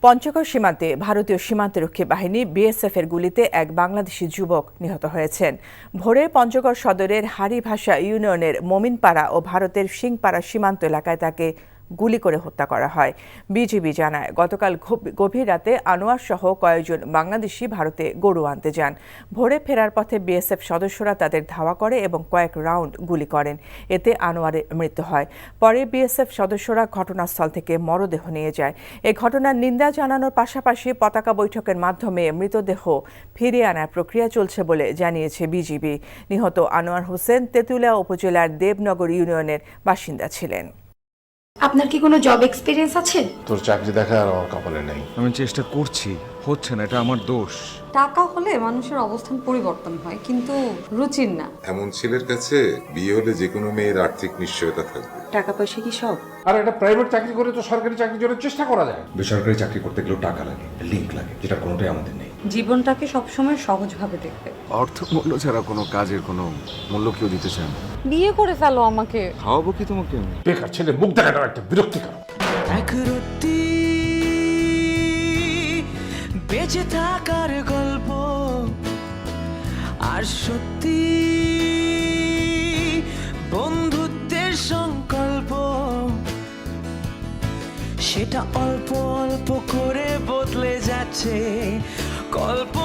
পঞ্চগড় সীমান্তে ভারতীয় সীমান্তরক্ষী বাহিনী বিএসএফের গুলিতে এক বাংলাদেশি যুবক নিহত হয়েছেন। ভোরে পঞ্চগড় সদরের হারিভাষা ইউনিয়নের মমিনপাড়া ও ভারতের সিংপাড়া সীমান্ত এলাকায় তাকে গুলি করে হত্যা করা হয়। বিজিবি জানায়, গতকাল গভীর রাতে আনোয়ার সহ কয়েকজন বাংলাদেশি ভারতে গরু আনতে যান। ভোরে ফেরার পথে বিএসএফ সদস্যরা তাদের ধাওয়া করে এবং কয়েক রাউন্ড গুলি করেন। এতে আনোয়ারের মৃত্যু হয়। পরে বিএসএফ সদস্যরা ঘটনাস্থল থেকে মরদেহ নিয়ে যায়। এই ঘটনার নিন্দা জানানোর পাশাপাশি পতাকা বৈঠকের মাধ্যমে মৃতদেহ ফিরিয়ে আনার প্রক্রিয়া চলছে বলে জানিয়েছে বিজিবি। নিহত আনোয়ার হোসেন তেঁতুলিয়া উপজেলার দেবনগর ইউনিয়নের বাসিন্দা ছিলেন। আপনার কি কোনো জব এক্সপেরিয়েন্স আছে? তোর চাকরি দেখা আর আমার কপালে নেই। আমি চেষ্টা করছি, হচ্ছে না, এটা আমার দোষ। টাকা হলে মানুষের অবস্থান পরিবর্তন হয়, কিন্তু রুচির না। এমন ছেলের কাছে বিয়ে হলে যে কোনো মেয়ের আর্থিক নিশ্চয়তা থাকবে। টাকা পয়সা কি সব? আর একটা প্রাইভেট চাকরি করে তো সরকারি চাকরির জন্য চেষ্টা করা যায়। বেসরকারি চাকরি করতে গেলেও টাকা লাগে, লিঙ্ক লাগে, যেটা কোনোটাই আমাদের নেই। জীবনটাকে সবসময় সহজভাবে দেখবে। অর্থ মূল্য ছাড়া কোনো কাজের কোনো মূল্য কেউ দিতে চায় না। বিয়ে করে ফেলো আমাকে। খাওয়াবো কি তোমাকে আমি? বেকার ছেলে মুখ দেখাটা একটা বিরক্তিকর। এক রত্তি বেঁচে থাকার গল্প, আর সত্যি বন্ধুত্বের সংকল্প, সেটা অল্প অল্প করে বদলে যাচ্ছে। গল্প